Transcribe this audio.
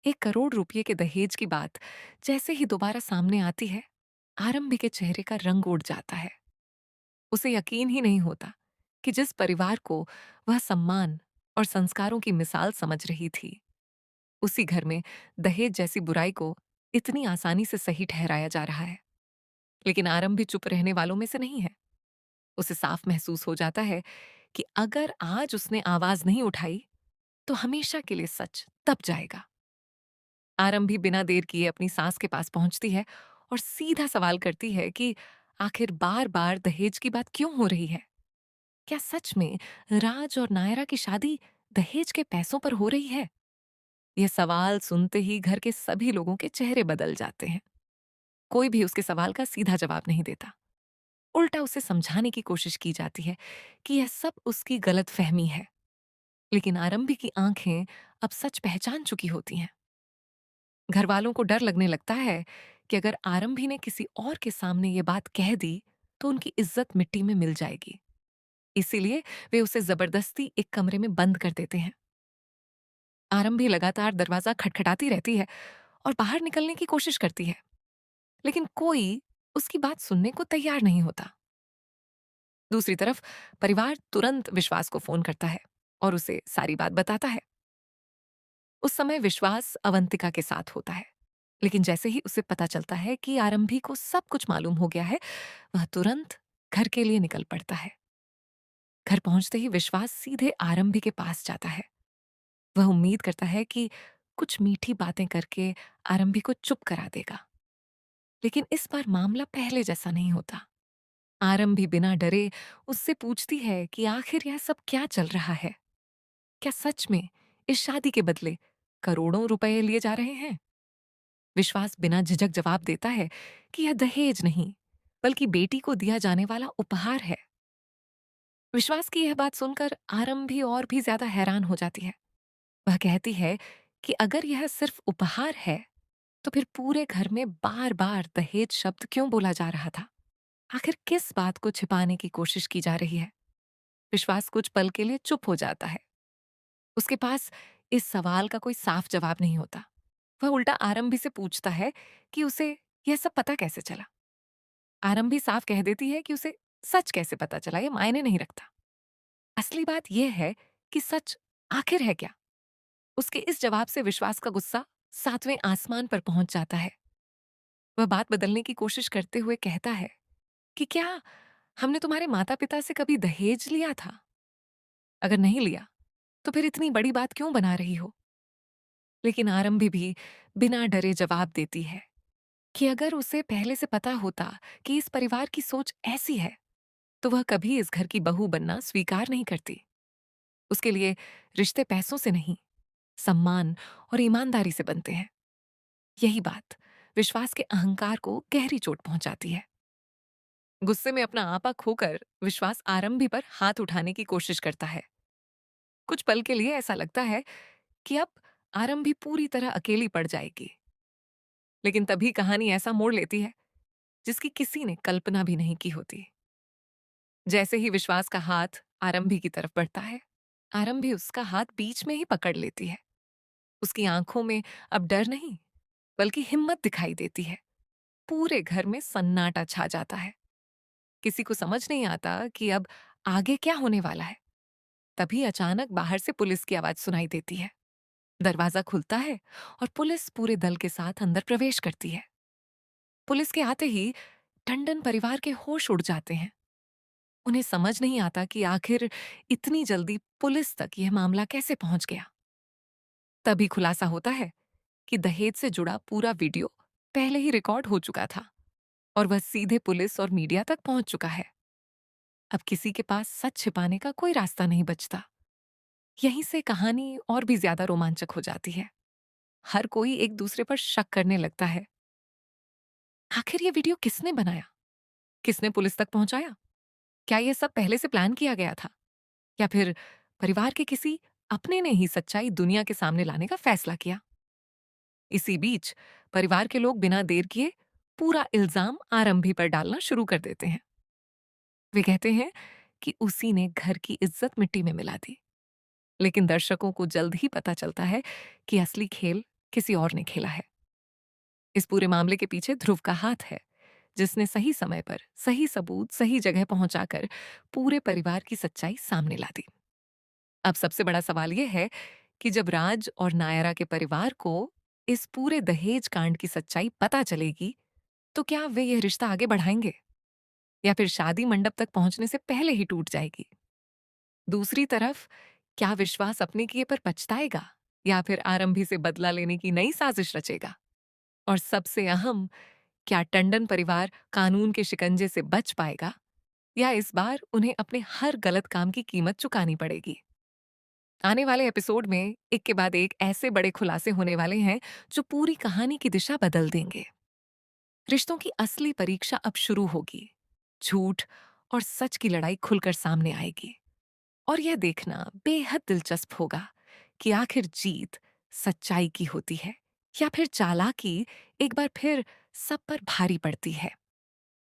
1 करोड़ रुपए के दहेज की बात जैसे ही दोबारा सामने आती है, आरंभी के चेहरे का रंग उड़ जाता है। उसे यकीन ही नहीं होता कि जिस परिवार को वह सम्मान और संस्कारों की मिसाल समझ रही थी, उसी घर में दहेज जैसी बुराई को इतनी आसानी से सही ठहराया जा रहा है। लेकिन आरंभी चुप रहने वालों में से नहीं है। उसे साफ महसूस हो जाता है कि अगर आज उसने आवाज नहीं उठाई, तो हमेशा के लिए सच दब जाएगा। आरंभी बिना देर किए अपनी सास के पास पहुंचती है और सीधा सवाल करती है कि आखिर बार बार दहेज की बात क्यों हो रही है। क्या सच में राज और नायरा की शादी दहेज के पैसों पर हो रही है? यह सवाल सुनते ही घर के सभी लोगों के चेहरे बदल जाते हैं। कोई भी उसके सवाल का सीधा जवाब नहीं देता। उल्टा उसे समझाने की कोशिश की जाती है कि यह सब उसकी गलत फहमी है। लेकिन आरंभी की आंखें अब सच पहचान चुकी होती हैं। घर वालों को डर लगने लगता है कि अगर आरंभी ने किसी और के सामने ये बात कह दी, तो उनकी इज्जत मिट्टी में मिल जाएगी। इसीलिए वे उसे जबरदस्ती एक कमरे में बंद कर देते हैं। आरंभी लगातार दरवाजा खटखटाती रहती है और बाहर निकलने की कोशिश करती है, लेकिन कोई उसकी बात सुनने को तैयार नहीं होता। दूसरी तरफ परिवार तुरंत विश्वास को फोन करता है और उसे सारी बात बताता है। उस समय विश्वास अवंतिका के साथ होता है, लेकिन जैसे ही उसे पता चलता है कि आरंभी को सब कुछ मालूम हो गया है, वह तुरंत घर के लिए निकल पड़ता है। घर पहुंचते ही विश्वास सीधे आरंभी के पास जाता है। वह उम्मीद करता है कि कुछ मीठी बातें करके आरंभी को चुप करा देगा, लेकिन इस बार मामला पहले जैसा नहीं होता। आरंभी बिना डरे उससे पूछती है कि आखिर यह सब क्या चल रहा है। क्या सच में इस शादी के बदले करोड़ों रुपए लिए जा रहे हैं? विश्वास बिना झिझक जवाब देता है कि यह दहेज नहीं, बल्कि बेटी को दिया जाने वाला उपहार है। विश्वास की यह बात सुनकर आरंभी और भी ज्यादा हैरान हो जाती है। वह कहती है कि अगर यह सिर्फ उपहार है, तो फिर पूरे घर में बार बार दहेज शब्द क्यों बोला जा रहा था? आखिर किस बात को छिपाने की कोशिश की जा रही है? विश्वास कुछ पल के लिए चुप हो जाता है। उसके पास इस सवाल का कोई साफ जवाब नहीं होता। वह उल्टा आरंभी से पूछता है कि उसे यह सब पता कैसे चला। आरंभी साफ कह देती है कि उसे सच कैसे पता चला ये मायने नहीं रखता। असली बात यह है कि सच आखिर है क्या? उसके इस जवाब से विश्वास का गुस्सा 7वें आसमान पर पहुंच जाता है। वह बात बदलने की कोशिश करते हुए कहता है कि क्या हमने तुम्हारे माता पिता से कभी दहेज लिया था? अगर नहीं लिया, तो फिर इतनी बड़ी बात क्यों बना रही हो? लेकिन आरंभी भी बिना डरे जवाब देती है कि अगर उसे पहले से पता होता कि इस परिवार की सोच ऐसी है, तो वह कभी इस घर की बहू बनना स्वीकार नहीं करती। उसके लिए रिश्ते पैसों से नहीं, सम्मान और ईमानदारी से बनते हैं। यही बात विश्वास के अहंकार को गहरी चोट पहुंचाती है। गुस्से में अपना आपा खोकर विश्वास आरंभी पर हाथ उठाने की कोशिश करता है। कुछ पल के लिए ऐसा लगता है कि अब आरंभी पूरी तरह अकेली पड़ जाएगी। लेकिन तभी कहानी ऐसा मोड़ लेती है जिसकी किसी ने कल्पना भी नहीं की होती। जैसे ही विश्वास का हाथ आरंभी की तरफ बढ़ता है, आरंभी उसका हाथ बीच में ही पकड़ लेती है। उसकी आंखों में अब डर नहीं, बल्कि हिम्मत दिखाई देती है। पूरे घर में सन्नाटा छा जाता है। किसी को समझ नहीं आता कि अब आगे क्या होने वाला है। तभी अचानक बाहर से पुलिस की आवाज सुनाई देती है। दरवाजा खुलता है और पुलिस पूरे दल के साथ अंदर प्रवेश करती है। पुलिस के आते ही टंडन परिवार के होश उड़ जाते हैं। उन्हें समझ नहीं आता कि आखिर इतनी जल्दी पुलिस तक यह मामला कैसे पहुंच गया। तभी खुलासा होता है कि दहेज से जुड़ा पूरा वीडियो पहले ही रिकॉर्ड हो चुका था और वह सीधे पुलिस और मीडिया तक पहुंच चुका है। अब किसी के पास सच छिपाने का कोई रास्ता नहीं बचता। यहीं से कहानी और भी ज्यादा रोमांचक हो जाती है। हर कोई एक दूसरे पर शक करने लगता है। आखिर ये वीडियो किसने बनाया? किसने पुलिस तक पहुंचाया? क्या यह सब पहले से प्लान किया गया था, या फिर परिवार के किसी अपने ने ही सच्चाई दुनिया के सामने लाने का फैसला किया? इसी बीच परिवार के लोग बिना देर किए पूरा इल्जाम आरंभी पर डालना शुरू कर देते हैं। वे कहते हैं कि उसी ने घर की इज्जत मिट्टी में मिला दी। लेकिन दर्शकों को जल्द ही पता चलता है कि असली खेल किसी और ने खेला है। इस पूरे मामले के पीछे ध्रुव का हाथ है, जिसने सही समय पर सही सबूत सही जगह पहुंचाकर पूरे परिवार की सच्चाई सामने ला दी। अब सबसे बड़ा सवाल यह है कि जब राज और नायरा के परिवार को इस पूरे दहेज कांड की सच्चाई पता चलेगी, तो क्या वे यह रिश्ता आगे बढ़ाएंगे या फिर शादी मंडप तक पहुंचने से पहले ही टूट जाएगी? दूसरी तरफ, क्या विश्वास अपने किए पर पछताएगा या फिर आरंभी से बदला लेने की नई साजिश रचेगा? और सबसे अहम, क्या टंडन परिवार कानून के शिकंजे से बच पाएगा या इस बार उन्हें अपने हर गलत काम की कीमत चुकानी पड़ेगी? आने वाले एपिसोड में एक के बाद एक ऐसे बड़े खुलासे होने वाले हैं जो पूरी कहानी की दिशा बदल देंगे। रिश्तों की असली परीक्षा अब शुरू होगी। झूठ और सच की लड़ाई खुलकर सामने आएगी और यह देखना बेहद दिलचस्प होगा कि आखिर जीत सच्चाई की होती है या फिर चालाकी एक बार फिर सब पर भारी पड़ती है।